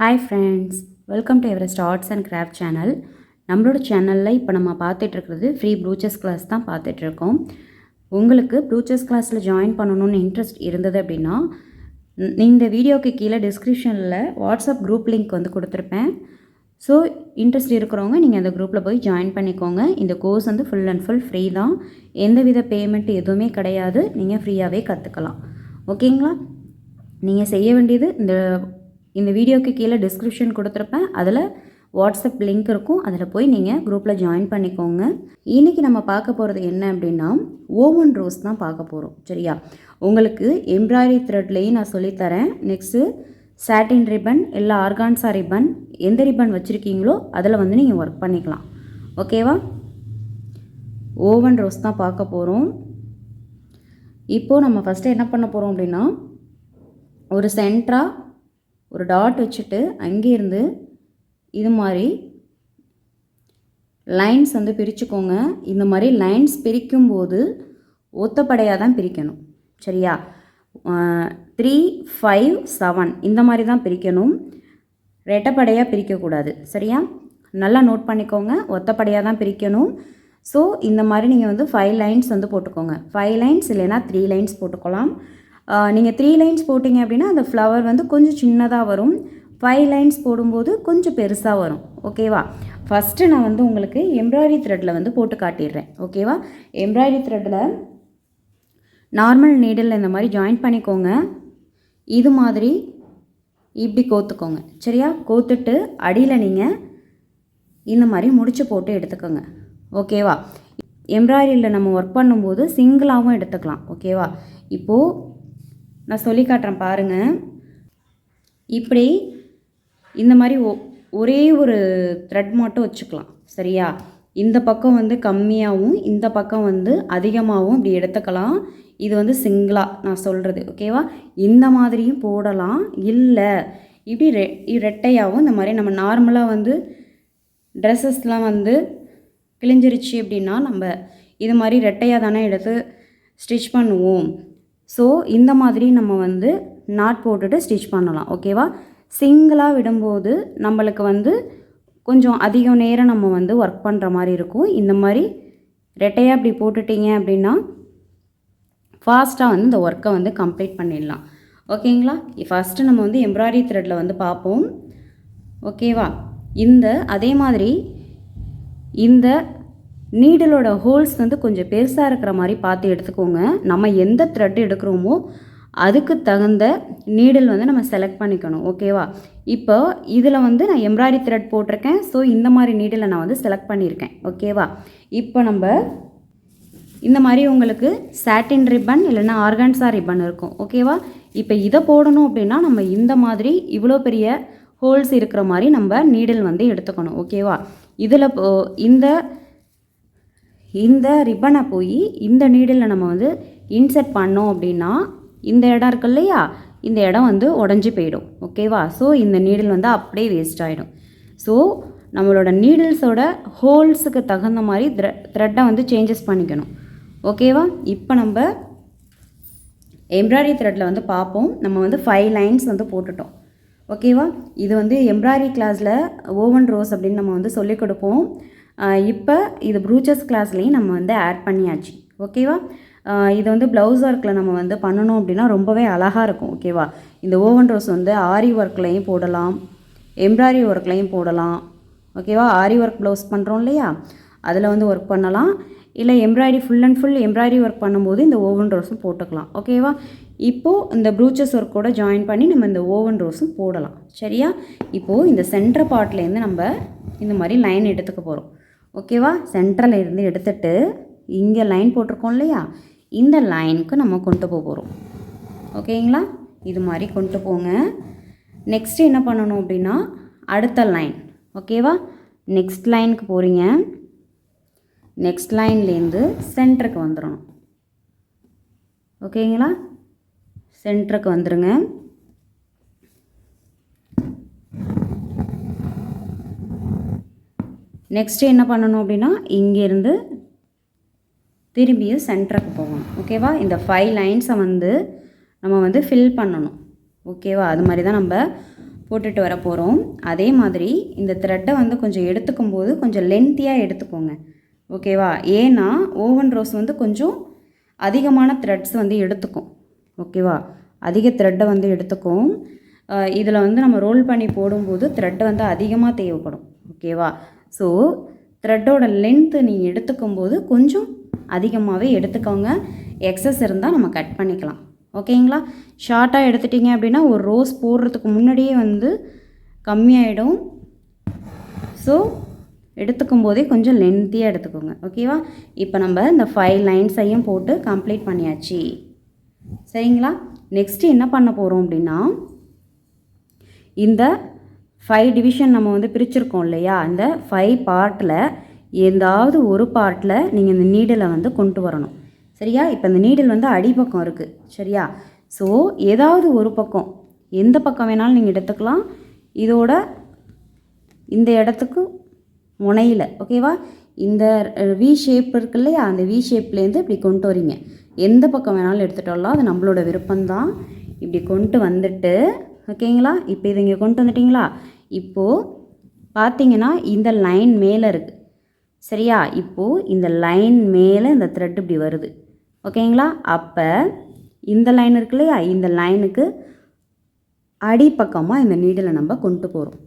Hi friends, welcome to Everest arts and craft channel. நம்மளோட சேனலில் இப்போ நம்ம பார்த்துட்ருக்கிறது ஃப்ரீ ப்ளூச்சஸ் கிளாஸ் தான் பார்த்துட்ருக்கோம். உங்களுக்கு ப்ளூச்சஸ் கிளாஸில் ஜாயின் பண்ணணுன்னு இன்ட்ரெஸ்ட் இருந்தது அப்படின்னா இந்த வீடியோவுக்கு கீழே டிஸ்கிரிப்ஷனில் வாட்ஸ்அப் குரூப் லிங்க் வந்து கொடுத்துருப்பேன். ஸோ இன்ட்ரெஸ்ட் இருக்கிறவங்க நீங்கள் அந்த குரூப்பில் போய் ஜாயின் பண்ணிக்கோங்க. இந்த கோர்ஸ் வந்து ஃபுல் அண்ட் ஃபுல் ஃப்ரீ தான். எந்தவித பேமெண்ட் எதுவுமே கிடையாது. நீங்கள் ஃப்ரீயாகவே கற்றுக்கலாம். ஓகேங்களா? நீங்கள் செய்ய வேண்டியது இந்த வீடியோக்கு கீழே டிஸ்கிரிப்ஷன் கொடுத்துருப்பேன். அதில் வாட்ஸ்அப் லிங்க் இருக்கும். அதில் போய் நீங்கள் குரூப்பில் ஜாயின் பண்ணிக்கோங்க. இன்றைக்கி நம்ம பார்க்க போகிறது என்ன அப்படின்னா ஓவன் ரோஸ் தான் பார்க்க போகிறோம். சரியா? உங்களுக்கு எம்ப்ராய்டரி த்ரெட்லேயும் நான் சொல்லித்தரேன். நெக்ஸ்ட்டு சாட்டின் ரிப்பன் இல்லை ஆர்கான்சா ரிப்பன், எந்த ரிப்பன் வச்சுருக்கீங்களோ அதில் வந்து நீங்கள் ஒர்க் பண்ணிக்கலாம். ஓகேவா? ஓவன் ரோஸ் தான் பார்க்க போகிறோம். இப்போது நம்ம ஃபஸ்ட்டு என்ன பண்ண போகிறோம் அப்படின்னா ஒரு சென்டராக ஒரு டாட் வச்சுட்டு அங்கேருந்து இது மாதிரி லைன்ஸ் வந்து பிரிச்சுக்கோங்க. இந்த மாதிரி லைன்ஸ் பிரிக்கும்போது ஒத்தப்படையாக தான் பிரிக்கணும். சரியா? 3, 5, 7 இந்த மாதிரி தான் பிரிக்கணும். ரெட்டைப்படையாக பிரிக்கக்கூடாது. சரியா? நல்லா நோட் பண்ணிக்கோங்க. ஒத்தப்படையாக தான் பிரிக்கணும். ஸோ இந்த மாதிரி நீங்கள் வந்து 5 லைன்ஸ் வந்து போட்டுக்கோங்க. 5 லைன்ஸ் இல்லைன்னா 3 லைன்ஸ் போட்டுக்கலாம். நீங்கள் 3 லைன்ஸ் போட்டிங்க அப்படின்னா அந்த ஃப்ளவர் வந்து கொஞ்சம் சின்னதாக வரும். 5 லைன்ஸ் போடும்போது கொஞ்சம் பெருசாக வரும். ஓகேவா? ஃபஸ்ட்டு நான் வந்து உங்களுக்கு எம்ப்ராய்டரி த்ரெட்டில் வந்து போட்டு காட்டிடுறேன். ஓகேவா? எம்ப்ராய்டரி த்ரெட்டில் நார்மல் நீடில் இந்த மாதிரி ஜாயின் பண்ணிக்கோங்க. இது மாதிரி இப்படி கோத்துக்கோங்க. சரியா? கோத்துட்டு அடியில் நீங்கள் இந்த மாதிரி முடிச்சு போட்டு எடுத்துக்கோங்க. ஓகேவா? எம்ப்ராய்டரியில் நம்ம ஒர்க் பண்ணும்போது சிங்கிளாகவும் எடுத்துக்கலாம். ஓகேவா? இப்போது நான் சொல்லி காட்டுறேன் பாருங்கள். இப்படி இந்த மாதிரி ஒரே ஒரு த்ரெட் மட்டும் வச்சுக்கலாம். சரியா? இந்த பக்கம் வந்து கம்மியாகவும் இந்த பக்கம் வந்து அதிகமாகவும் இப்படி எடுத்துக்கலாம். இது வந்து சிங்கிளாக நான் சொல்கிறது. ஓகேவா? இந்த மாதிரியும் போடலாம். இல்லை இப்படி ரெட்டையாகவும் இந்த மாதிரி நம்ம நார்மலாக வந்து ட்ரெஸ்ஸஸ்லாம் வந்து கிழிஞ்சிருச்சு அப்படின்னா நம்ம இது மாதிரி ரெட்டையாக தானே எடுத்து ஸ்டிச் பண்ணுவோம். ஸோ இந்த மாதிரி நம்ம வந்து நாட் போட்டுட்டு ஸ்டிச் பண்ணலாம். ஓகேவா? சிங்கிளாக விடும்போது நம்மளுக்கு வந்து கொஞ்சம் அதிக நேரம் நம்ம வந்து ஒர்க் பண்ணுற மாதிரி இருக்கும். இந்த மாதிரி ரெட்டையாக இப்படி போட்டுட்டிங்க அப்படின்னா ஃபாஸ்ட்டாக வந்து இந்த ஒர்க்கை வந்து கம்ப்ளீட் பண்ணிடலாம். ஓகேங்களா? ஃபஸ்ட்டு நம்ம வந்து எம்ப்ராய்டரி த்ரெட்டில் வந்து பார்ப்போம். ஓகேவா? அதே மாதிரி இந்த நீடலோட ஹோல்ஸ் வந்து கொஞ்சம் பெருசாக இருக்கிற மாதிரி பார்த்து எடுத்துக்கோங்க. நம்ம எந்த த்ரெட் எடுக்கிறோமோ அதுக்கு தகுந்த நீடில் வந்து நம்ம செலக்ட் பண்ணிக்கணும். ஓகேவா? இப்போ இதில் வந்து நான் எம்ப்ராய்டரி த்ரெட் போட்டிருக்கேன். ஸோ இந்த மாதிரி நீடிலை நான் வந்து செலக்ட் பண்ணியிருக்கேன். ஓகேவா? இப்போ நம்ம இந்த மாதிரி உங்களுக்கு சாட்டின் ரிப்பன் இல்லைன்னா ஆர்கான்சா ரிப்பன் இருக்கும். ஓகேவா? இப்போ இதை போடணும் அப்படின்னா நம்ம இந்த மாதிரி இவ்வளோ பெரிய ஹோல்ஸ் இருக்கிற மாதிரி நம்ம நீடில் வந்து எடுத்துக்கணும். ஓகேவா? இதில் இந்த ரிப்பனை போய் இந்த நீடில் நம்ம வந்து இன்சர்ட் பண்ணோம் அப்படின்னா இந்த இடம் இருக்கு இல்லையா, இந்த இடம் வந்து உடஞ்சி போயிடும். ஓகேவா? ஸோ இந்த நீடில் வந்து அப்படியே வேஸ்ட் ஆகிடும். ஸோ நம்மளோட நீடில்ஸோட ஹோல்ஸுக்கு தகுந்த மாதிரி த்ரெட்டை வந்து சேஞ்சஸ் பண்ணிக்கணும். ஓகேவா? இப்போ நம்ம எம்ப்ராய்டரி த்ரெட்டில் வந்து பார்ப்போம். நம்ம வந்து 5 லைன்ஸ் வந்து போட்டுட்டோம். ஓகேவா? இது வந்து எம்ப்ராய்டரி கிளாஸில் ஓவன் ரோஸ் அப்படின்னு நம்ம வந்து சொல்லிக் கொடுப்போம். இப்போ இது ப்ரூச்சஸ் கிளாஸ்லேயும் நம்ம வந்து ஆட் பண்ணியாச்சு. ஓகேவா? இது வந்து ப்ளவுஸ் ஒர்க்கில் நம்ம வந்து பண்ணணும் அப்படின்னா ரொம்பவே அழகாக இருக்கும். ஓகேவா? இந்த ஓவன் ரோஸ் வந்து ஆரி ஒர்க்லையும் போடலாம், எம்ப்ராய்டரி ஒர்க்லையும் போடலாம். ஓகேவா? ஆரி ஒர்க் ப்ளவுஸ் பண்ணுறோம் இல்லையா, அதில் வந்து ஒர்க் பண்ணலாம். இல்லை embroidery full and full embroidery work பண்ணும்போது இந்த ஓவன் ரோஸும் போட்டுக்கலாம். ஓகேவா? இப்போது இந்த ப்ரூச்சஸ் ஒர்க்கோட ஜாயின் பண்ணி நம்ம இந்த ஓவன் ரோஸும் போடலாம். சரியா? இப்போது இந்த சென்டர் பார்ட்லேருந்து நம்ம இந்த மாதிரி லைன் எடுத்துக்க போகிறோம். ஓகேவா? சென்டரில் இருந்து எடுத்துகிட்டு இங்கே லைன் போட்டிருக்கோம் இல்லையா, இந்த லைனுக்கு நம்ம கொண்டு போகிறோம். ஓகேங்களா? இது மாதிரி கொண்டு போங்க. நெக்ஸ்ட்டு என்ன பண்ணணும் அப்படின்னா அடுத்த லைன். ஓகேவா? நெக்ஸ்ட் லைனுக்கு போகிறீங்க. நெக்ஸ்ட் லைன்லேருந்து சென்டருக்கு வந்துடணும். ஓகேங்களா? சென்டருக்கு வந்துடுங்க. நெக்ஸ்ட்டு என்ன பண்ணணும் அப்படின்னா இங்கேருந்து திரும்பியும் சென்டருக்கு போகணும். ஓகேவா? இந்த 5 லைன்ஸை வந்து நம்ம வந்து ஃபில் பண்ணணும். ஓகேவா? அது மாதிரி தான் நம்ம போட்டுட்டு வர போகிறோம். அதே மாதிரி இந்த த்ரெட்டை வந்து கொஞ்சம் எடுத்துக்கும் போது கொஞ்சம் லென்த்தியாக எடுத்துக்கோங்க, ஓகேவா? ஏன்னா ஓவன் ரோஸ் வந்து கொஞ்சம் அதிகமான த்ரெட்ஸ் வந்து எடுத்துக்கும், ஓகேவா? அதிக த்ரெட்டை வந்து எடுத்துக்கும். இதில் வந்து நம்ம ரோல் பண்ணி போடும்போது த்ரெட்டு வந்து அதிகமாக தேவைப்படும், ஓகேவா? ஸோ த்ரெட்டோட லென்த்து நீங்கள் எடுத்துக்கும் போது கொஞ்சம் அதிகமாகவே எடுத்துக்கோங்க. எக்ஸஸ் இருந்தால் நம்ம கட் பண்ணிக்கலாம், ஓகேங்களா? ஷார்ட்டாக எடுத்துட்டிங்க அப்படின்னா ஒரு ரோஸ் போடுறதுக்கு முன்னாடியே வந்து கம்மியாயிடும். ஸோ எடுத்துக்கும் போதே கொஞ்சம் லென்த்தியாக எடுத்துக்கோங்க, ஓகேவா? இப்போ நம்ம இந்த 5 லைன்ஸையும் போட்டு கம்ப்ளீட் பண்ணியாச்சு, சரிங்களா? நெக்ஸ்ட்டு என்ன பண்ண போகிறோம் அப்படின்னா, இந்த 5 டிவிஷன் நம்ம வந்து பிரிச்சுருக்கோம் இல்லையா, இந்த 5 பார்ட்டில் ஏதாவது ஒரு பார்ட்டில் நீங்கள் இந்த நீடிலை வந்து கொண்டு வரணும், சரியா? இப்போ இந்த நீடில் வந்து அடிப்பக்கம் இருக்குது, சரியா? ஸோ ஏதாவது ஒரு பக்கம், எந்த பக்கம் வேணாலும் நீங்கள் எடுத்துக்கலாம். இதோட இந்த இடத்துக்கு முனையில், ஓகேவா? இந்த வி ஷேப் இருக்கு இல்லையா, அந்த வி ஷேப்லேருந்து இப்படி கொண்டு வரீங்க. எந்த பக்கம் வேணாலும் எடுத்துகிட்டு வரலாம், அது நம்மளோட விருப்பம்தான். இப்படி கொண்டு வந்துட்டு, ஓகேங்களா? இப்போ இது இங்கே கொண்டு வந்துட்டிங்களா? இப்போது பார்த்தீங்கன்னா இந்த லைன் மேலே இருக்குது, சரியா? இப்போது இந்த லைன் மேலே இந்த த்ரெட் இப்படி வருது, ஓகேங்களா? அப்போ இந்த லைன் இருக்கு இல்லையா, இந்த லைனுக்கு அடிப்பக்கமாக இந்த நீடிலை நம்ம கொண்டு போகிறோம்,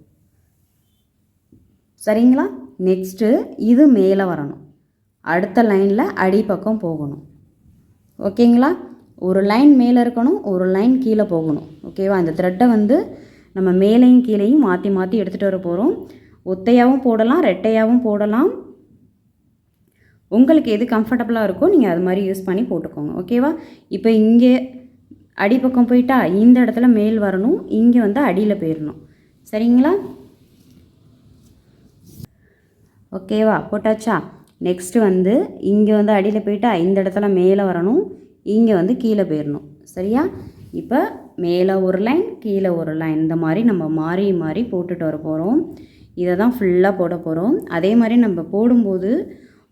சரிங்களா? நெக்ஸ்ட்டு இது மேலே வரணும், அடுத்த லைனில் அடிப்பக்கம் போகணும், ஓகேங்களா? ஒரு லைன் மேலே இருக்கணும், ஒரு லைன் கீழே போகணும், ஓகேவா? இந்த த்ரெட்டை வந்து நம்ம மேலேயும் கீழேயும் மாற்றி மாற்றி எடுத்துகிட்டு வர போகிறோம். ஒத்தையாகவும் போடலாம், ரெட்டையாகவும் போடலாம். உங்களுக்கு எது கம்ஃபர்டபுளாக இருக்கோ நீங்கள் அது மாதிரி யூஸ் பண்ணி போட்டுக்கோங்க, ஓகேவா? இப்போ இங்கே அடிப்பக்கம் போயிட்டா இந்த இடத்துல மேல் வரணும், இங்கே வந்து அடியில் போயிடணும், சரிங்களா? ஓகேவா? போட்டாச்சா? நெக்ஸ்ட்டு வந்து இங்கே வந்து அடியில் போயிட்டா இந்த இடத்துல மேலே வரணும், இங்கே வந்து கீழே போயிடணும், சரியா? இப்போ மேலே ஒரு லைன், கீழே ஒரு லைன், இந்த மாதிரி நம்ம மாறி மாறி போட்டுட்டு வர போகிறோம். இதை தான் ஃபுல்லாக போட போகிறோம். அதே மாதிரி நம்ம போடும்போது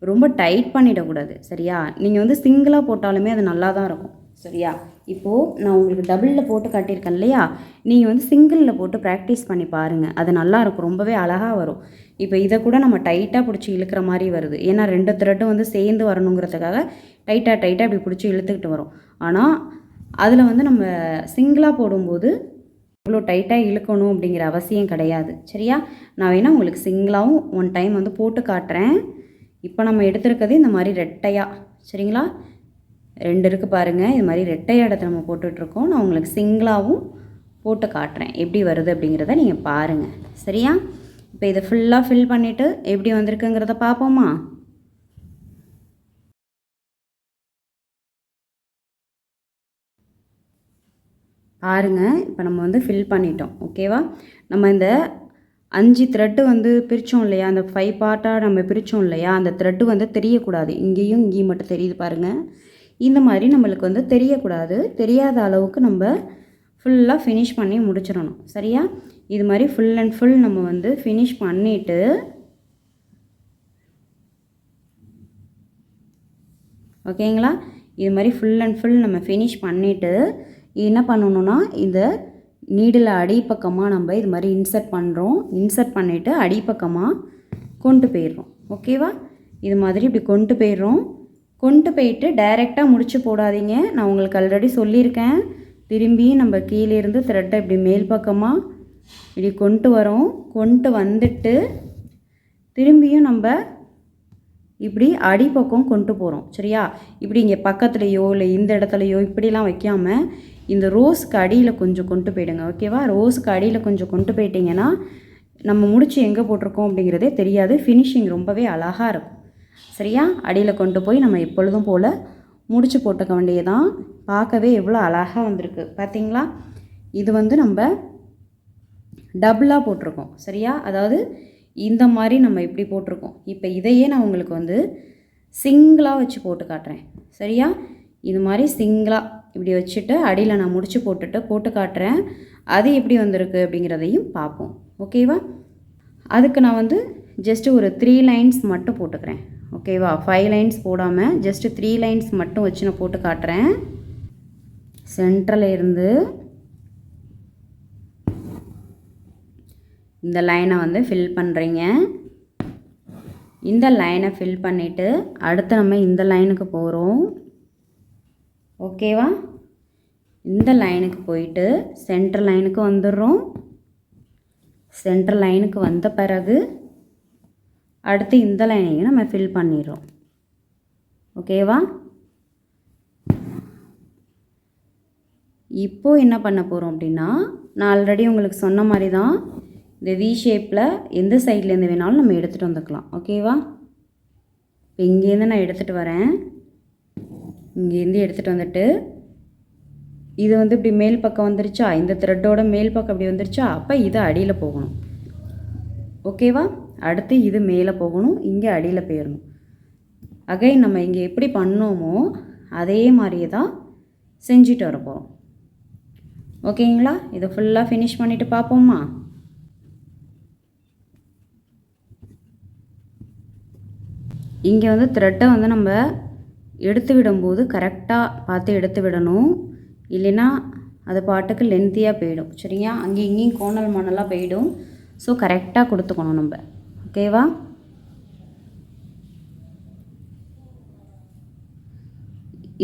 ரொம்ப டைட் பண்ணிடக்கூடாது, சரியா? நீங்கள் வந்து சிங்கிளாக போட்டாலுமே அது நல்லா தான் இருக்கும், சரியா? இப்போது நான் உங்களுக்கு டபுளில் போட்டு காட்டியிருக்கேன் இல்லையா, நீங்கள் வந்து சிங்கிளில் போட்டு ப்ராக்டிஸ் பண்ணி பாருங்கள், அது நல்லாயிருக்கும், ரொம்பவே அழகாக வரும். இப்போ இதை கூட நம்ம டைட்டாக பிடிச்சி இழுக்கிற மாதிரி வருது, ஏன்னா 2 த்ரெட்டும் வந்து சேர்ந்து வரணுங்கிறதுக்காக டைட்டாக இப்படி பிடிச்சி இழுத்துக்கிட்டு வரும். ஆனால் அதில் வந்து நம்ம சிங்கிளாக போடும்போது இவ்வளோ டைட்டாக இழுக்கணும் அப்படிங்கிற அவசியம் கிடையாது, சரியா? நான் வேணால் உங்களுக்கு சிங்கிளாகவும் 1 டைம் வந்து போட்டு காட்டுறேன். இப்போ நம்ம எடுத்துருக்கிறது இந்த மாதிரி ரெட்டையாக, சரிங்களா? 2 இருக்குது பாருங்கள், இது மாதிரி ரெட்டையாக இடத்த நம்ம போட்டுட்ருக்கோம். நான் உங்களுக்கு சிங்கிளாகவும் போட்டு காட்டுறேன், எப்படி வருது அப்படிங்கிறத நீங்கள் பாருங்கள், சரியா? இப்போ இதை ஃபுல்லாக ஃபில் பண்ணிவிட்டு எப்படி வந்திருக்குங்கிறத பார்ப்போமா? பாருங்கள், இப்போ நம்ம வந்து ஃபில் பண்ணிட்டோம், ஓகேவா? நம்ம இந்த 5 த்ரெட்டு வந்து பிரித்தோம் இல்லையா, அந்த 5 பார்ட்டாக நம்ம பிரித்தோம் இல்லையா, அந்த த்ரெட்டு வந்து தெரியக்கூடாது. இங்கேயும் மட்டும் தெரியுது பாருங்கள். இந்த மாதிரி நம்மளுக்கு வந்து தெரியக்கூடாது. தெரியாத அளவுக்கு நம்ம ஃபுல்லாக ஃபினிஷ் பண்ணி முடிச்சிடணும், சரியா? இது மாதிரி ஃபுல் அண்ட் ஃபுல் நம்ம வந்து ஃபினிஷ் பண்ணிவிட்டு ஓகேங்களா? இது மாதிரி ஃபுல் அண்ட் ஃபுல் நம்ம ஃபினிஷ் பண்ணிவிட்டு என்ன பண்ணணுன்னா, இந்த நீடில் அடிப்பக்கமாக நம்ம இது மாதிரி இன்சர்ட் பண்ணுறோம். இன்சர்ட் பண்ணிவிட்டு அடிப்பக்கமாக கொண்டு போயிடுறோம், ஓகேவா? இது மாதிரி இப்படி கொண்டு போயிடுறோம். கொண்டு போயிட்டு டைரெக்டாக முடிச்சு போடாதீங்க, நான் உங்களுக்கு ஆல்ரெடி சொல்லியிருக்கேன். திரும்பி நம்ம கீழே இருந்து த்ரெட்டை இப்படி மேல் பக்கமாக இப்படி கொண்டு வரோம். கொண்டு வந்துட்டு திரும்பியும் நம்ம இப்படி அடிப்பக்கம் கொண்டு போகிறோம், சரியா? இப்படி இங்கே பக்கத்துலேயோ இல்லை இந்த இடத்துலையோ இப்படிலாம் வைக்காமல் இந்த ரோஸுக்கு அடியில் கொஞ்சம் கொண்டு போயிடுங்க, ஓகேவா? ரோஸுக்கு அடியில் கொஞ்சம் கொண்டு போயிட்டிங்கன்னா நம்ம முடிச்சு எங்கே போட்டிருக்கோம் அப்படிங்கிறதே தெரியாது. ஃபினிஷிங் ரொம்பவே அழகாக இருக்கும், சரியா? அடியில் கொண்டு போய் நம்ம எப்பொழுதும் போல் முடிச்சு போட்டுக்க வேண்டியதான். பார்க்கவே எவ்வளோ அழகாக வந்திருக்கு பார்த்தீங்களா? இது வந்து நம்ம டபுளாக போட்டிருக்கோம், சரியா? அதாவது இந்த மாதிரி நம்ம இப்படி போட்டிருக்கோம். இப்போ இதையே நான் உங்களுக்கு வந்து சிங்கிளாக வச்சு போட்டு காட்டுறேன், சரியா? இது மாதிரி சிங்கிளாக இப்படி வச்சுட்டு அடியில் நான் முடிச்சு போட்டு காட்டுறேன். அது எப்படி வந்திருக்கு அப்படிங்கிறதையும் பார்ப்போம், ஓகேவா? அதுக்கு நான் வந்து ஜஸ்ட்டு ஒரு 3 லைன்ஸ் மட்டும் போட்டுக்கிறேன், ஓகேவா? 5 லைன்ஸ் போடாமல் ஜஸ்ட்டு 3 லைன்ஸ் மட்டும் வச்சு நான் போட்டு காட்டுறேன். சென்டரில் இருந்து இந்த லைனை வந்து ஃபில் பண்ணுறீங்க. இந்த லைனை ஃபில் பண்ணிவிட்டு அடுத்து நம்ம இந்த லைனுக்கு போகிறோம். ஓகேவா? இந்த லைனுக்கு போயிட்டு சென்டர் லைனுக்கு வந்துடுறோம். சென்டர் லைனுக்கு வந்த பிறகு அடுத்து இந்த லைனையும் நம்ம ஃபில் பண்ணிடுறோம். ஓகேவா? இப்போது என்ன பண்ண போகிறோம் அப்படின்னா, நான் ஆல்ரெடி உங்களுக்கு சொன்ன மாதிரி தான் இந்த வி ஷேப்பில் எந்த சைட்லேருந்து வேணாலும் நம்ம எடுத்துகிட்டு வந்துக்கலாம். ஓகேவா? இப்போ இங்கேருந்து நான் எடுத்துகிட்டு வரேன். இங்கேருந்து எடுத்துகிட்டு வந்துட்டு இது வந்து இப்படி மேல் பக்கம் வந்துருச்சா, இந்த த்ரெட்டோட மேல் பக்கம் இப்படி வந்துருச்சா, அப்போ இது அடியில் போகணும். ஓகேவா? அடுத்து இது மேலே போகணும், இங்கே அடியில் போயிடணும். அகைன் நம்ம இங்கே எப்படி பண்ணோமோ அதே மாதிரியே தான் செஞ்சுட்டு வரப்போம். ஓகேங்களா? இதை ஃபுல்லாக ஃபினிஷ் பண்ணிவிட்டு பார்ப்போம்மா. இங்கே வந்து த்ரெட்டை வந்து நம்ம எடுத்து விடும்போது கரெக்டாக பார்த்து எடுத்து விடணும். இல்லைன்னா அது பாட்டுக்கு லென்த்தியாக போயிடும். சரியா? அங்கே இங்கேயும் கோணல் மணலாக போயிடும். ஸோ கரெக்டாக கொடுத்துக்கணும் நம்ம. ஓகேவா?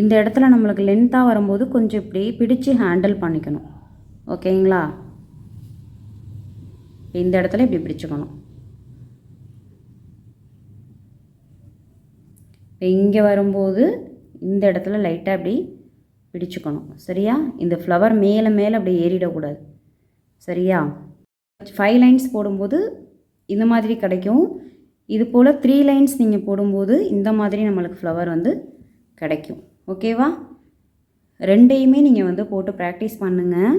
இந்த இடத்துல நம்மளுக்கு லென்த்தாக வரும்போது கொஞ்சம் இப்படி பிடிச்சு ஹேண்டில் பண்ணிக்கணும். ஓகேங்களா? இந்த இடத்துல இப்படி பிடிச்சிக்கணும். இப்போ இங்கே வரும்போது இந்த இடத்துல லைட்டாக இப்படி பிடிச்சிக்கணும். சரியா? இந்த ஃப்ளவர் மேலே மேலே அப்படி ஏறிடக்கூடாது. சரியா? 5 லைன்ஸ் போடும்போது இந்த மாதிரி கிடைக்கும். இது போல் 3 லைன்ஸ் நீங்கள் போடும்போது இந்த மாதிரி நம்மளுக்கு ஃப்ளவர் வந்து கிடைக்கும். ஓகேவா? ரெண்டையுமே நீங்கள் வந்து போட்டு ப்ராக்டிஸ் பண்ணுங்கள்.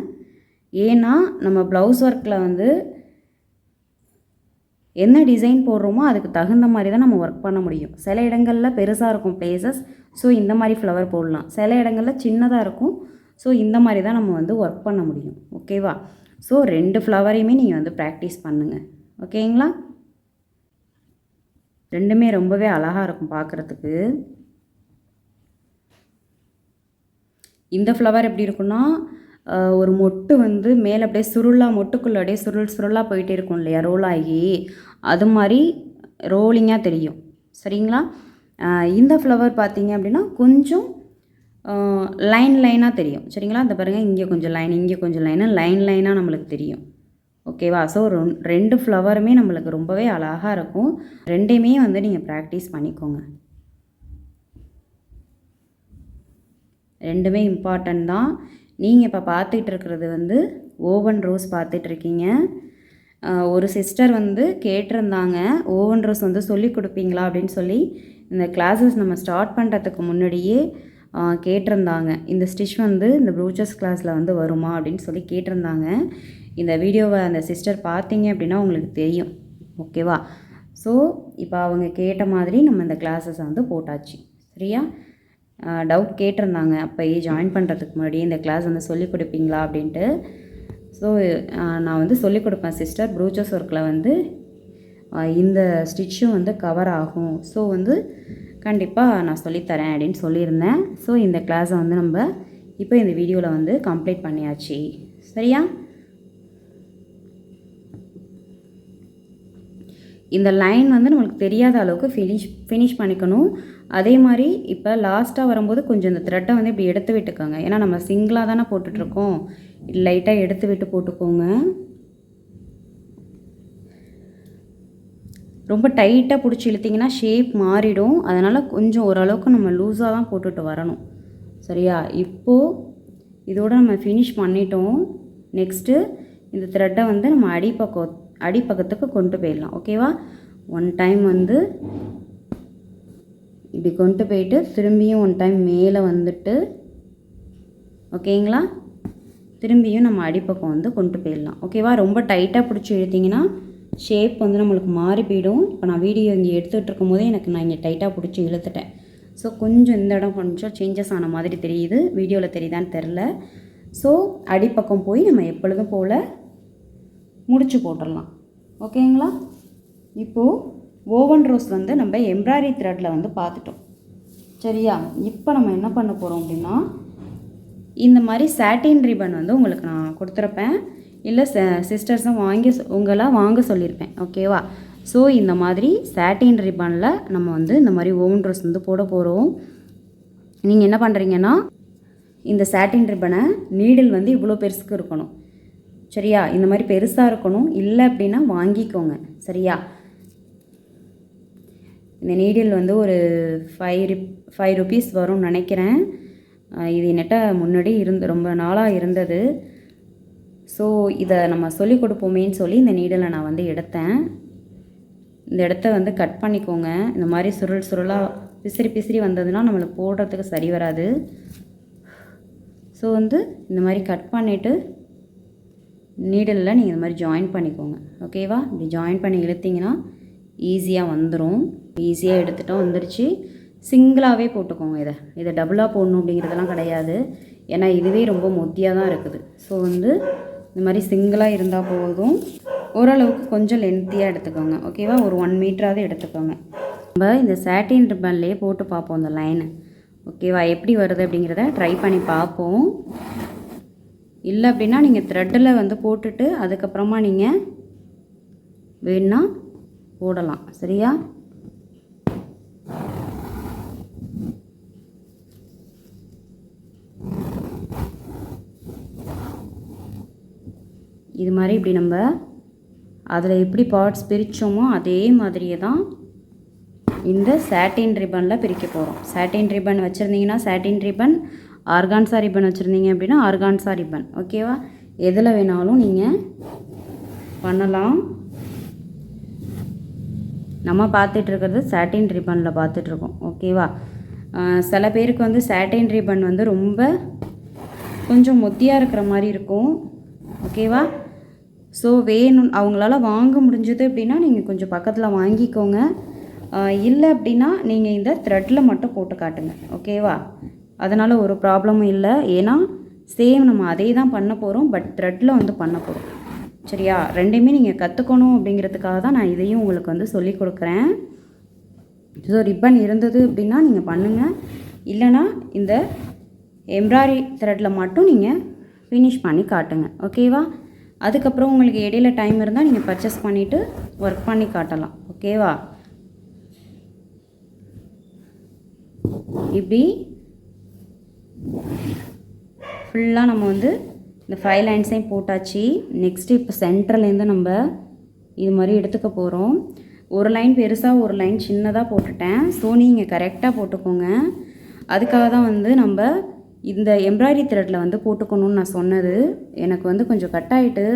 ஏன்னா நம்ம ப்ளவுஸ் ஒர்க்கில் வந்து என்ன டிசைன் போடுறோமோ அதுக்கு தகுந்த மாதிரி தான் நம்ம ஒர்க் பண்ண முடியும். சில இடங்களில் பெருசாக இருக்கும் பிளேசஸ், ஸோ இந்த மாதிரி ஃப்ளவர் போடலாம். சில இடங்களில் சின்னதாக இருக்கும், ஸோ இந்த மாதிரி தான் நம்ம வந்து ஒர்க் பண்ண முடியும். ஓகேவா? ஸோ 2 ஃப்ளவரையுமே நீங்கள் வந்து ப்ராக்டிஸ் பண்ணுங்கள். ஓகேங்களா? ரெண்டுமே ரொம்பவே அழகாக இருக்கும் பார்க்குறதுக்கு. இந்த ஃப்ளவர் எப்படி இருக்குன்னா, ஒரு மொட்டு வந்து மேலே அப்படியே சுருளாக மொட்டுக்குள்ளே அப்படியே சுருளாக போயிட்டே இருக்கும் இல்லையா, ரோல் ஆகி, அது மாதிரி ரோலிங்காக தெரியும். சரிங்களா? இந்த ஃப்ளவர் பார்த்தீங்க அப்படின்னா கொஞ்சம் லைனாக தெரியும். சரிங்களா? இந்த பாருங்கள், இங்கே கொஞ்சம் லைன், இங்கே கொஞ்சம் லைனாக நம்மளுக்கு தெரியும். ஓகேவா? ஸோ 2 ஃப்ளவருமே நம்மளுக்கு ரொம்பவே அழகாக இருக்கும். ரெண்டையுமே வந்து நீங்கள் ப்ராக்டிஸ் பண்ணிக்கோங்க. ரெண்டுமே இம்பார்ட்டன்ட் தான். நீங்கள் இப்போ பார்த்துட்டு இருக்கிறது வந்து ஓவன் ரோஸ் பார்த்துட்ருக்கீங்க. ஒரு சிஸ்டர் வந்து கேட்டிருந்தாங்க, ஓவன் ரோஸ் வந்து சொல்லி கொடுப்பீங்களா அப்படின்னு சொல்லி. இந்த கிளாஸஸ் நம்ம ஸ்டார்ட் பண்ணுறதுக்கு முன்னாடியே கேட்டிருந்தாங்க, இந்த ஸ்டிச் வந்து இந்த ப்ரூச்சஸ் கிளாஸில் வந்து வருமா அப்படின்னு சொல்லி கேட்டிருந்தாங்க. இந்த வீடியோவை அந்த சிஸ்டர் பார்த்தீங்க அப்படின்னா உங்களுக்கு தெரியும். ஓகேவா? ஸோ இப்போ அவங்க கேட்ட மாதிரி நம்ம இந்த கிளாஸஸ் வந்து போட்டாச்சு. சரியா? டவுட் கேட்டிருந்தாங்க அப்போயே ஜாயின் பண்ணுறதுக்கு முன்னாடி, இந்த கிளாஸ் வந்து சொல்லிக் கொடுப்பீங்களா அப்படின்ட்டு. ஸோ நான் வந்து சொல்லிக் கொடுப்பேன் சிஸ்டர். ப்ரூச்சஸ் ஒர்க்கில் வந்து இந்த ஸ்டிச்சும் வந்து கவர் ஆகும், ஸோ வந்து கண்டிப்பாக நான் சொல்லித்தரேன் அப்படின்னு சொல்லியிருந்தேன். ஸோ இந்த கிளாஸை வந்து நம்ம இப்போ இந்த வீடியோவில் வந்து கம்ப்ளீட் பண்ணியாச்சு. சரியா? இந்த லைன் வந்து நம்மளுக்கு தெரியாத அளவுக்கு ஃபினிஷ் பண்ணிக்கணும். அதே மாதிரி இப்போ லாஸ்ட்டாக வரும்போது கொஞ்சம் இந்த த்ரெட்டை வந்து இப்படி எடுத்து விட்டுக்கோங்க. ஏன்னா நம்ம சிங்கிளாக தானே போட்டுட்ருக்கோம். லைட்டாக எடுத்து விட்டு போட்டுக்கோங்க. ரொம்ப டைட்டாக பிடிச்சி இழுத்திங்கன்னா ஷேப் மாறிடும். அதனால் கொஞ்சம் ஓரளவுக்கு நம்ம லூஸாக தான் போட்டுட்டு வரணும். சரியா? இப்போது இதோடு நம்ம ஃபினிஷ் பண்ணிட்டோம். நெக்ஸ்ட்டு இந்த த்ரெட்டை வந்து நம்ம அடிப்பக்கத்துக்கு கொண்டு போயிடலாம். ஓகேவா? 1 டைம் வந்து இப்படி கொண்டு போயிட்டு திரும்பியும் 1 டைம் மேலே வந்துட்டு, ஓகேங்களா, திரும்பியும் நம்ம அடிப்பக்கம் வந்து கொண்டு போயிடலாம். ஓகேவா? ரொம்ப டைட்டாக பிடிச்சி இழுத்திங்கன்னா ஷேப் வந்து நம்மளுக்கு மாறி போயிடும். இப்போ நான் வீடியோ இங்கே எடுத்துகிட்டு இருக்கும் போதே நான் இங்கே டைட்டாக பிடிச்சி இழுத்துட்டேன். ஸோ கொஞ்சம் இந்த இடம் கொஞ்சம் சேஞ்சஸ் ஆன மாதிரி தெரியுது. வீடியோவில் தெரியுதான்னு தெரில. ஸோ அடிப்பக்கம் போய் நம்ம எப்பொழுதும் போல் முடிச்சு போட்டுடலாம். ஓகேங்களா? இப்போது ஓவன் ரோஸ் வந்து நம்ம எம்ப்ராய்டரி த்ரெட்டில் வந்து பார்த்துட்டோம். சரியா? இப்போ நம்ம என்ன பண்ண போகிறோம் அப்படின்னா, இந்த மாதிரி சாட்டின் ரிப்பன் வந்து உங்களுக்கு நான் கொடுத்துருப்பேன். இல்லை சிஸ்டர்ஸும் உங்களாம் வாங்க சொல்லியிருப்பேன். ஓகேவா? ஸோ இந்த மாதிரி சாட்டின் ரிப்பனில் நம்ம வந்து இந்த மாதிரி ஓவன் ரோஸ் வந்து போட போகிறோம். நீங்கள் என்ன பண்ணுறீங்கன்னா, இந்த சாட்டின் ரிப்பனை நீடில் வந்து இவ்வளோ பெருசுக்கு இருக்கணும். சரியா? இந்த மாதிரி பெருசாக இருக்கணும். இல்லை அப்படின்னா வாங்கிக்கோங்க. சரியா? இந்த நீடில் வந்து ஒரு 5 ருபீஸ் வரும்னு நினைக்கிறேன். இது என்கிட்ட முன்னாடி ரொம்ப நாளாக இருந்தது. ஸோ இதை நம்ம சொல்லிக் கொடுப்போமேன்னு சொல்லி இந்த நீடலை நான் வந்து எடுத்தேன். இந்த இடத்த வந்து கட் பண்ணிக்கோங்க. இந்த மாதிரி சுருளாக பிசிறி வந்ததுன்னா நம்மளுக்கு போடுறதுக்கு சரி வராது. ஸோ வந்து இந்த மாதிரி கட் பண்ணிவிட்டு நீடலில் நீங்கள் இந்த மாதிரி ஜாயின் பண்ணிக்கோங்க. ஓகேவா? இப்படி ஜாயின் பண்ணி இழுத்திங்கன்னா ஈஸியாக வந்துடும். ஈஸியாக எடுத்துகிட்டோம், வந்துடுச்சு. சிங்கிளாகவே போட்டுக்கோங்க. இதை டபுளாக போடணும் அப்படிங்கிறதெல்லாம் கிடையாது. ஏன்னா இதுவே ரொம்ப மொத்தியாக தான் இருக்குது. ஸோ வந்து இந்த மாதிரி சிங்கிளாக இருந்தால் போதும். ஓரளவுக்கு கொஞ்சம் லென்த்தியாக எடுத்துக்கோங்க. ஓகேவா? ஒரு 1 மீட்டராவது எடுத்துக்கோங்க. நம்ம இந்த சாட்டின் ரிப்பன்லேயே போட்டு பார்ப்போம் இந்த லைனை. ஓகேவா? எப்படி வருது அப்படிங்கிறத ட்ரை பண்ணி பார்ப்போம். இல்லை அப்படின்னா நீங்கள் த்ரெட்டில் வந்து போட்டுட்டு அதுக்கப்புறமா நீங்கள் வேணுன்னா போடலாம். சரியா? இது மாதிரி இப்படி நம்ம அதில் எப்படி பார்ட்ஸ் பிரித்தோமோ அதே மாதிரியே தான் இந்த சாட்டின் ரிப்பனில் பிரிக்க போகிறோம். சாட்டின் ரிப்பன் வச்சுருந்தீங்கன்னா சாட்டின் ரிப்பன், ஆர்கான்சா ரிப்பன் வச்சுருந்தீங்க அப்படின்னா ஆர்கான்சா ரிப்பன். ஓகேவா? எதில் வேணாலும் நீங்கள் பண்ணலாம். நம்ம பார்த்துட்ருக்கிறது சாட்டின் ரிப்பனில் பார்த்துட்ருக்கோம். ஓகேவா? சில பேருக்கு வந்து சாட்டின் ரிப்பன் வந்து ரொம்ப கொஞ்சம் மொத்தியாக இருக்கிற மாதிரி இருக்கும். ஓகேவா? ஸோ வேணும் அவங்களால வாங்க முடிஞ்சது அப்படின்னா நீங்கள் கொஞ்சம் பக்கத்தில் வாங்கிக்கோங்க. இல்லை அப்படின்னா நீங்கள் இந்த த்ரெட்டில் மட்டும் போட்டு காட்டுங்க. ஓகேவா? அதனால் ஒரு ப்ராப்ளமும் இல்லை. ஏன்னா சேம் நம்ம அதே தான் பண்ண போகிறோம், பட் த்ரெட்டில் வந்து பண்ண போகிறோம். சரியா? ரெண்டையுமே நீங்கள் கற்றுக்கணும் அப்படிங்கிறதுக்காக தான் நான் இதையும் உங்களுக்கு வந்து சொல்லி கொடுக்குறேன். ஸோ ரிப்பன் இருந்தது அப்படின்னா நீங்கள் பண்ணுங்கள். இல்லைனா இந்த எம்ப்ராய்டரி த்ரெட்டில் மட்டும் நீங்கள் ஃபினிஷ் பண்ணி காட்டுங்க. ஓகேவா? அதுக்கப்புறம் உங்களுக்கு இடையில டைம் இருந்தால் நீங்கள் பர்ச்சேஸ் பண்ணிவிட்டு ஒர்க் பண்ணி காட்டலாம். ஓகேவா? இப்படி ஃபுல்லாக நம்ம வந்து இந்த 5 லைன்ஸையும் போட்டாச்சு. நெக்ஸ்ட்டு இப்போ சென்டர்லேருந்து நம்ம இது மாதிரி எடுத்துக்க போகிறோம். ஒரு லைன் பெருசாக ஒரு லைன் சின்னதாக போட்டுட்டேன். ஸோ நீங்கள் கரெக்டாக போட்டுக்கோங்க. அதுக்காக தான் வந்து நம்ம இந்த எம்ப்ராய்டரி த்ரெட்டில் வந்து போட்டுக்கணும்னு நான் சொன்னது. எனக்கு வந்து கொஞ்சம் கட் ஆகிட்டு.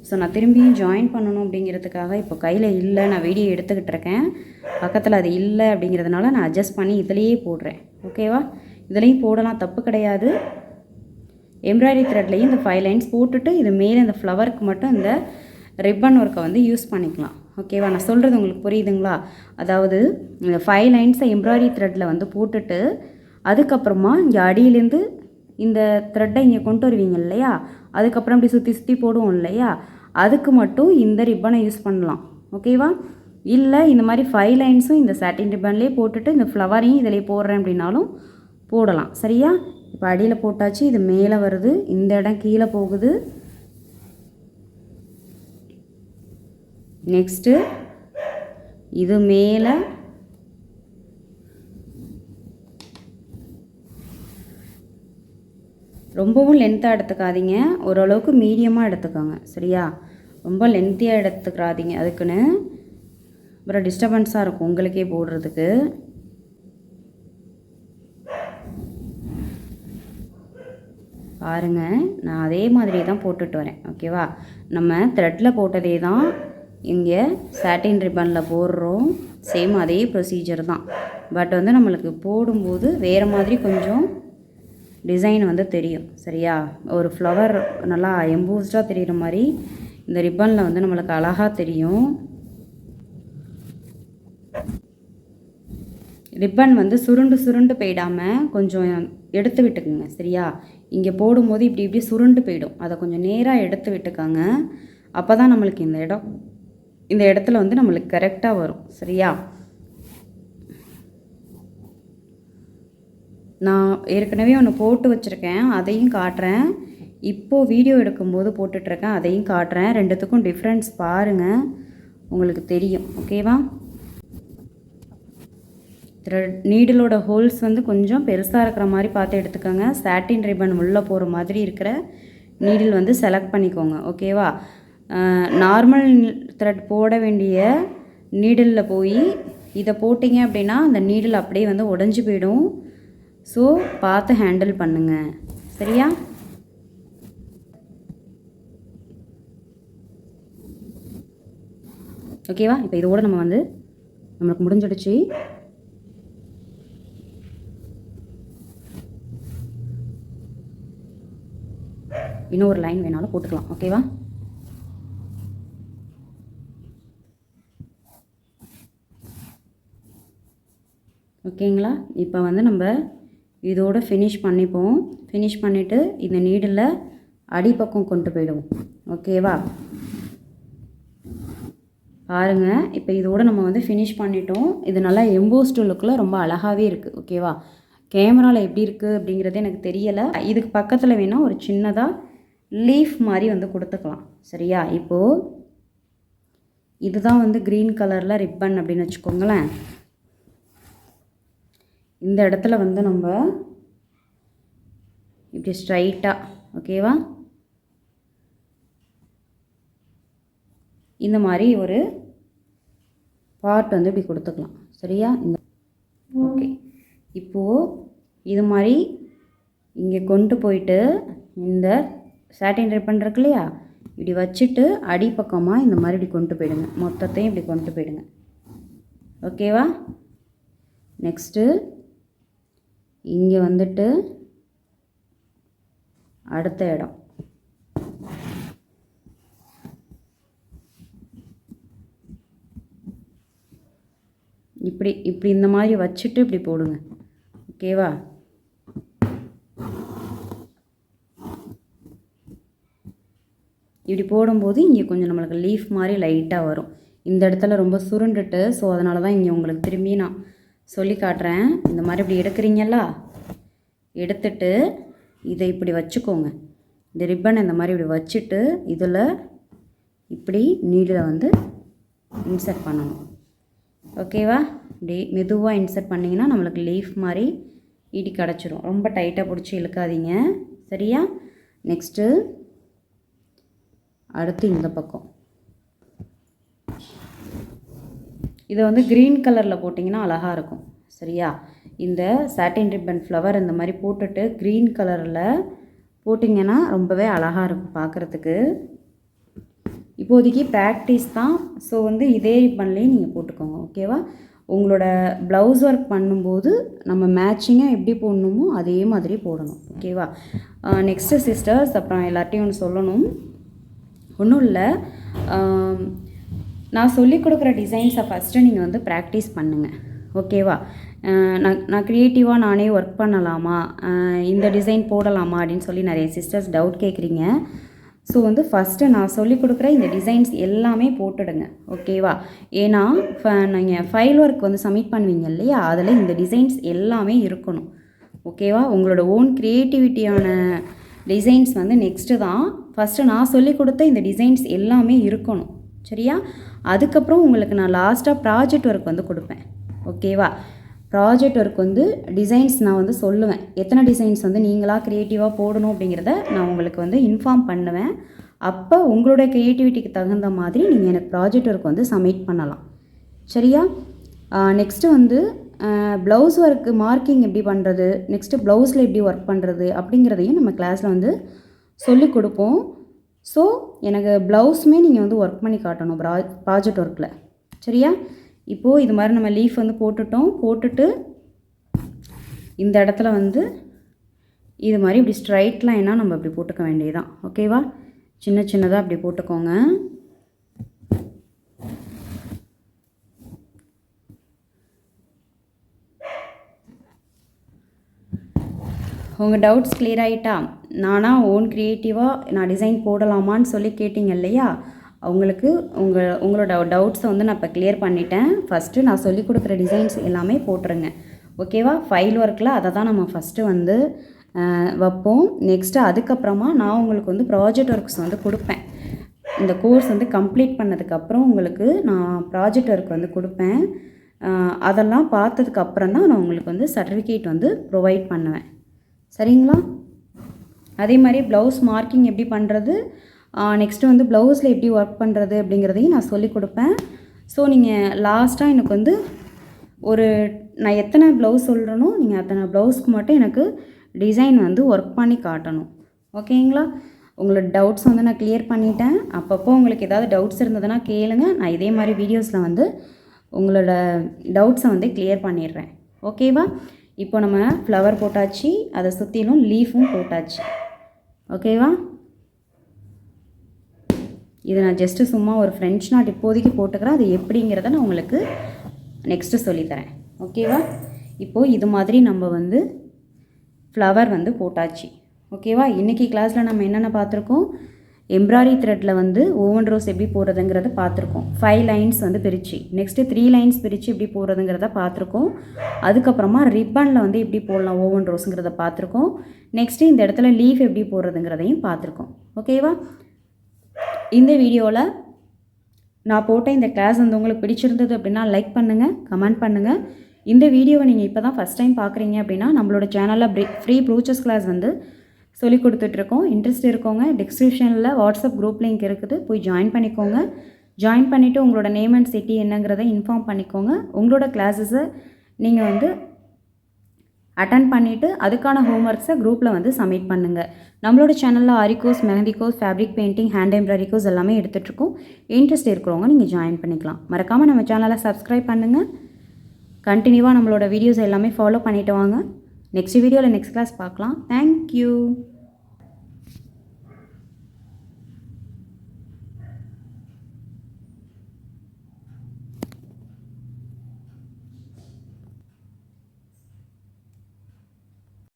ஸோ நான் திரும்பியும் ஜாயின் பண்ணணும் அப்படிங்கிறதுக்காக இப்போ கையில் இல்லை, நான் வீடியோ எடுத்துக்கிட்டு இருக்கேன். பக்கத்தில் அது இல்லை அப்படிங்கிறதுனால நான் அட்ஜஸ்ட் பண்ணி இதிலையே போடுறேன். ஓகேவா? இதுலேயும் போடலாம், தப்பு கிடையாது. எம்ப்ராய்டரி த்ரெட்லேயும் இந்த 5 லைன்ஸ் போட்டுட்டு இது மேலே இந்த ஃப்ளவருக்கு மட்டும் இந்த ரிப்பன் ஒர்க்கை வந்து யூஸ் பண்ணிக்கலாம். ஓகேவா? நான் சொல்கிறது உங்களுக்கு புரியுதுங்களா? அதாவது இந்த 5 லைன்ஸை எம்ப்ராய்டரி த்ரெட்டில் வந்து போட்டுட்டு அதுக்கப்புறமா இங்கே அடியிலேருந்து இந்த த்ரெட்டை இங்கே கொண்டு வருவீங்க இல்லையா? அதுக்கப்புறம் இப்படி சுற்றி போடுவோம் இல்லையா? அதுக்கு மட்டும் இந்த ரிப்பனை யூஸ் பண்ணலாம். ஓகேவா? இல்லை இந்த மாதிரி 5 லைன்ஸும் இந்த சாட்டின் ரிப்பன்லேயே போட்டுட்டு இந்த ஃப்ளவரையும் இதிலே போடுறேன் அப்படின்னாலும் போடலாம். சரியா? இப்போ அடியில் போட்டாச்சு. இது மேலே வருது, இந்த இடம் கீழே போகுது. நெக்ஸ்ட்டு இது மேலே ரொம்பவும் லென்த்தாக எடுத்துக்காதீங்க, ஓரளவுக்கு மீடியமாக எடுத்துக்கோங்க. சரியா? ரொம்ப லென்த்தியாக எடுத்துக்கிறாதீங்க, அதுக்குன்னு அப்புறம் டிஸ்டர்பன்ஸாக இருக்கும் உங்களுக்கே போடுறதுக்கு. பாருங்கள், நான் அதே மாதிரி தான் போட்டுட்டு வரேன். ஓகேவா? நம்ம த்ரெட்டில் போட்டதே தான் இங்கே சாட்டின் ரிப்பனில் போடுறோம். சேம் அதே ப்ரொசீஜர் தான். பட் வந்து நம்மளுக்கு போடும்போது வேறு மாதிரி கொஞ்சம் டிசைன் வந்து தெரியும். சரியா? ஒரு ஃப்ளவர் நல்லா எம்போஸ்டாக தெரிகிற மாதிரி இந்த ரிப்பனில் வந்து நம்மளுக்கு அழகாக தெரியும். ரிப்பன் வந்து சுருண்டு போயிடாமல் கொஞ்சம் எடுத்து விட்டுக்குங்க. சரியா? இங்கே போடும்போது இப்படி சுருண்டு போயிடும். அதை கொஞ்சம் நேராக எடுத்து விட்டுக்காங்க. அப்போ தான் நம்மளுக்கு இந்த இடத்துல வந்து நம்மளுக்கு கரெக்டாக வரும். சரியா? நான் ஏற்கனவே ஒன்று போட்டு வச்சுருக்கேன், அதையும் காட்டுறேன். இப்போது வீடியோ எடுக்கும்போது போட்டுட்ருக்கேன், அதையும் காட்டுறேன். ரெண்டுத்துக்கும் டிஃப்ரென்ஸ் பாருங்கள், உங்களுக்கு தெரியும். ஓகேவா? நீடிலோட ஹோல்ஸ் வந்து கொஞ்சம் பெருசாக இருக்கிற மாதிரி பார்த்து எடுத்துக்கோங்க. சாட்டின் ரிப்பன் உள்ளே போகிற மாதிரி இருக்கிற நீடில் வந்து செலக்ட் பண்ணிக்கோங்க. ஓகேவா? நார்மல் த்ரெட் போட வேண்டிய நீடிலில் போய் இதை போட்டிங்க அப்படின்னா அந்த நீடில் அப்படியே வந்து உடஞ்சி போயிடும். ஸோ பார்த்து ஹேண்டில் பண்ணுங்கள். சரியா? ஓகேவா? இப்போ இதோட நம்ம வந்து நம்மளுக்கு முடிஞ்சிடுச்சு. இன்னும் ஒரு லைன் வேணாலும் போட்டுக்கலாம். ஓகேவா? ஓகேங்களா? இப்போ வந்து நம்ம இதோட ஃபினிஷ் பண்ணிப்போம். ஃபினிஷ் பண்ணிவிட்டு இந்த நீடில் அடிப்பக்கம் கொண்டு போயிடுவோம். ஓகேவா? பாருங்கள், இப்போ இதோட நம்ம வந்து ஃபினிஷ் பண்ணிட்டோம். இது நல்லா எம்போஸ்டு லுக்கில் ரொம்ப அழகாகவே இருக்குது. ஓகேவா? கேமராவில் எப்படி இருக்குது அப்படிங்கிறது எனக்கு தெரியலை. இதுக்கு பக்கத்தில் வேணால் ஒரு சின்னதாக லீஃப் மாதிரி வந்து கொடுத்துக்கலாம். சரியா? இப்போது இதுதான் வந்து க்ரீன் கலரில் ரிப்பன் அப்படின்னு வச்சுக்கோங்களேன். இந்த இடத்துல வந்து நம்ம இப்படி ஸ்ட்ரைட்டாக, ஓகேவா, இந்த மாதிரி ஒரு பார்ட் வந்து இப்படி கொடுத்துக்கலாம். சரியா? இந்த ஓகே. இப்போது இது மாதிரி இங்கே கொண்டு போயிட்டு இந்த சாட்டின் ரிப்பன் இருக்கு இல்லையா, இப்படி வச்சுட்டு அடிப்பக்கமாக இந்த மாதிரி இப்படி கொண்டு போயிடுங்க. மொத்தத்தையும் இப்படி கொண்டு போயிடுங்க. ஓகேவா? நெக்ஸ்ட்டு இங்கே வந்துட்டு அடுத்த இடம் இப்படி இப்படி இந்த மாதிரி வச்சுட்டு இப்படி போடுங்க. ஓகேவா? இப்படி போடும்போது இங்கே கொஞ்சம் நம்மளுக்கு லீஃப் மாதிரி லைட்டாக வரும். இந்த இடத்துல ரொம்ப சுருண்டுட்டு, ஸோ அதனால தான் இங்கே உங்களுக்கு திரும்பி நான் சொல்லி காட்டுறேன். இந்த மாதிரி இப்படி எடுக்கிறீங்களா, எடுத்துட்டு இதை இப்படி வச்சுக்கோங்க. இந்த ரிப்பன் இந்த மாதிரி இப்படி வச்சுட்டு இதில் இப்படி நீடில் வந்து இன்சர்ட் பண்ணணும். ஓகேவா? இப்படி மெதுவாக இன்சர்ட் பண்ணிங்கன்னா நம்மளுக்கு லீஃப் மாதிரி ஈடி கிடச்சிரும். ரொம்ப டைட்டாக பிடிச்சி இழுக்காதீங்க. சரியா? நெக்ஸ்ட்டு அடுத்து இந்த பக்கம் இதை வந்து க்ரீன் கலரில் போட்டிங்கன்னா அழகாக இருக்கும். சரியா? இந்த சாட்டின் ரிப்பன் ஃப்ளவர் இந்த மாதிரி போட்டுட்டு க்ரீன் கலரில் போட்டிங்கன்னா ரொம்பவே அழகாக இருக்கும் பார்க்குறதுக்கு. இப்போதைக்கு ப்ராக்டிஸ் தான். ஸோ வந்து இதே ரிப்பன்லேயே நீங்கள் போட்டுக்கோங்க. ஓகேவா? உங்களோட ப்ளவுஸ் ஒர்க் பண்ணும்போது நம்ம மேட்சிங்காக எப்படி போடணுமோ அதே மாதிரி போடணும். ஓகேவா? நெக்ஸ்ட்டு சிஸ்டர்ஸ், அப்புறம் எல்லார்ட்டையும் ஒன்று சொல்லணும். ஒன்றும் இல்லை, நான் சொல்லிக் கொடுக்குற டிசைன்ஸை ஃபஸ்ட்டு நீங்கள் வந்து ப்ராக்டிஸ் பண்ணுங்கள். ஓகேவா? நான் க்ரியேட்டிவாக நானே ஒர்க் பண்ணலாமா, இந்த டிசைன் போடலாமா அப்படின்னு சொல்லி நிறைய சிஸ்டர்ஸ் டவுட் கேட்குறீங்க. ஸோ வந்து ஃபஸ்ட்டு நான் சொல்லிக் கொடுக்குற இந்த டிசைன்ஸ் எல்லாமே போட்டுடுங்க. ஓகேவா? ஏன்னா நீங்கள் ஃபைல் ஒர்க் வந்து சப்மிட் பண்ணுவீங்க இல்லையா, அதில் இந்த டிசைன்ஸ் எல்லாமே இருக்கணும். ஓகேவா? உங்களோட ஓன் க்ரியேட்டிவிட்டியான டிசைன்ஸ் வந்து நெக்ஸ்ட்டு தான். ஃபஸ்ட்டு நான் சொல்லிக் கொடுத்த இந்த டிசைன்ஸ் எல்லாமே இருக்கணும். சரியா? அதுக்கப்புறம் உங்களுக்கு நான் லாஸ்ட்டாக ப்ராஜெக்ட் ஒர்க் வந்து கொடுப்பேன். ஓகேவா? ப்ராஜெக்ட் ஒர்க் வந்து டிசைன்ஸ் நான் வந்து சொல்லுவேன். எத்தனை டிசைன்ஸ் வந்து நீங்களாக க்ரியேட்டிவாக போடணும் அப்படிங்கிறத நான் உங்களுக்கு வந்து இன்ஃபார்ம் பண்ணுவேன். அப்போ உங்களோட க்ரியேட்டிவிட்டிக்கு தகுந்த மாதிரி நீங்கள் எனக்கு ப்ராஜெக்ட் ஒர்க் வந்து சப்மிட் பண்ணலாம். சரியா? நெக்ஸ்ட்டு வந்து ப்ளவுஸ் ஒர்க்கு மார்க்கிங் எப்படி பண்ணுறது, நெக்ஸ்ட்டு ப்ளவுஸில் எப்படி ஒர்க் பண்ணுறது அப்படிங்கிறதையும் நம்ம கிளாஸில் வந்து சொல்லிக் கொடுப்போம். ஸோ எனக்கு ப்ளவுஸுமே நீங்கள் வந்து ஒர்க் பண்ணி காட்டணும் ப்ராஜெக்ட் ஒர்க்கில். சரியா? இப்போது இது மாதிரி நம்ம லீஃப் வந்து போட்டுட்டோம். போட்டுட்டு இந்த இடத்துல வந்து இது மாதிரி இப்படி ஸ்ட்ரைட் லைனாக நம்ம இப்படி போட்டுக்க வேண்டியதுதான். ஓகேவா? சின்ன சின்னதாக அப்படி போட்டுக்கோங்க. உங்கள் டவுட்ஸ் கிளியர் ஆகிட்டா? நானாக ஓன் க்ரியேட்டிவாக நான் டிசைன் போடலாமான்னு சொல்லி கேட்டிங்க இல்லையா, அவங்களுக்கு உங்களோட டவுட்ஸை வந்து நான் இப்போ கிளியர் பண்ணிட்டேன். ஃபஸ்ட்டு நான் சொல்லிக் கொடுக்குற டிசைன்ஸ் எல்லாமே போட்டுருங்க. ஓகேவா? ஃபைல் ஒர்க்கில் அதை தான் நம்ம ஃபஸ்ட்டு வந்து வைப்போம். நெக்ஸ்ட்டு அதுக்கப்புறமா நான் உங்களுக்கு வந்து ப்ராஜெக்ட் ஒர்க்ஸ் வந்து கொடுப்பேன். இந்த கோர்ஸ் வந்து கம்ப்ளீட் பண்ணதுக்கப்புறம் உங்களுக்கு நான் ப்ராஜெக்ட் ஒர்க் வந்து கொடுப்பேன். அதெல்லாம் பார்த்ததுக்கப்புறம் தான் நான் உங்களுக்கு வந்து சர்டிஃபிகேட் வந்து ப்ரொவைட் பண்ணுவேன். சரிங்களா? அதே மாதிரி ப்ளவுஸ் மார்க்கிங் எப்படி பண்ணுறது, நெக்ஸ்ட்டு வந்து ப்ளவுஸில் எப்படி ஒர்க் பண்ணுறது அப்படிங்கிறதையும் நான் சொல்லிக் கொடுப்பேன். ஸோ நீங்கள் லாஸ்ட்டாக எனக்கு வந்து நான் எத்தனை ப்ளவுஸ் சொல்கிறேனோ நீங்கள் அத்தனை ப்ளவுஸ்க்கு மட்டும் எனக்கு டிசைன் வந்து ஒர்க் பண்ணி காட்டணும். ஓகேங்களா? உங்களோட டவுட்ஸ் வந்து நான் கிளியர் பண்ணிட்டேன். அப்பப்போ உங்களுக்கு ஏதாவது டவுட்ஸ் இருந்ததுன்னா கேளுங்க. நான் இதே மாதிரி வீடியோஸில் வந்து உங்களோட டவுட்ஸை வந்து கிளியர் பண்ணிடுறேன். ஓகேவா? இப்போ நம்ம ஃப்ளவர் போட்டாச்சு, அதை சுற்றிலும் லீஃபும் போட்டாச்சு. ஓகேவா? இது நான் ஜஸ்ட்டு சும்மா ஒரு ஃப்ரெஞ்ச் நாட் இப்போதைக்கு போட்டுக்கிறேன். அது எப்படிங்கிறத நான் உங்களுக்கு நெக்ஸ்ட்டு சொல்லித்தரேன். ஓகேவா? இப்போது இது மாதிரி நம்ம வந்து ஃப்ளவர் வந்து போட்டாச்சு. ஓகேவா? இன்றைக்கி கிளாஸில் நம்ம என்னென்ன பார்த்துருக்கோம், எம்ப்ராய்டரி த்ரெட்டில் வந்து ஓவன் ரோஸ் எப்படி போடுறதுங்கிறத பார்த்துருக்கோம். 5 லைன்ஸ் வந்து பிரித்து, நெக்ஸ்ட்டு 3 லைன்ஸ் பிரித்து எப்படி போடுறதுங்கிறத பார்த்துருக்கோம். அதுக்கப்புறமா ரிப்பனில் வந்து எப்படி போடலாம் ஓவன் ரோஸுங்கிறத பார்த்துருக்கோம். நெக்ஸ்ட்டு இந்த இடத்துல லீஃப் எப்படி போடுறதுங்கிறதையும் பார்த்துருக்கோம். ஓகேவா? இந்த வீடியோவில் நான் போட்ட இந்த கிளாஸ் வந்து உங்களுக்கு பிடிச்சிருந்தது அப்படின்னா லைக் பண்ணுங்கள், கமெண்ட் பண்ணுங்கள். இந்த வீடியோவை நீங்கள் இப்போ தான் ஃபஸ்ட் டைம் பார்க்குறீங்க அப்படின்னா நம்மளோட சேனலில் ஃப்ரீ ப்ரூச்சர்ஸ் கிளாஸ் வந்து சொல்லி கொடுத்துட்ருக்கோம். இன்ட்ரெஸ்ட் இருக்கவங்க டிஸ்கிரிப்ஷனில் வாட்ஸ்அப் குரூப் லிங்க் இருக்குது, போய் ஜாயின் பண்ணிக்கோங்க. ஜாயின் பண்ணிவிட்டு உங்களோட நேம் அண்ட் சிட்டி என்னங்கிறத இன்ஃபார்ம் பண்ணிக்கோங்க. உங்களோட கிளாஸஸை நீங்கள் வந்து அட்டன் பண்ணிவிட்டு அதுக்கான ஹோம்ஒர்க்ஸை குரூப்பில் வந்து சப்மிட் பண்ணுங்கள். நம்மளோட சேனலில் aari course, mehndi course, fabric painting, hand embroidery course எல்லாமே எடுத்துகிட்ருக்கோம். இன்ட்ரெஸ்ட் இருக்கிறவங்க நீங்கள் ஜாயின் பண்ணிக்கலாம். மறக்காமல் நம்ம சேனலை சப்ஸ்கிரைப் பண்ணுங்கள். கண்டினியூவாக நம்மளோட வீடியோஸ் எல்லாமே ஃபாலோ பண்ணிவிட்டு வாங்க. நெக்ஸ்ட் வீடியோவில் நெக்ஸ்ட் கிளாஸ் பார்க்கலாம். தேங்க்யூ.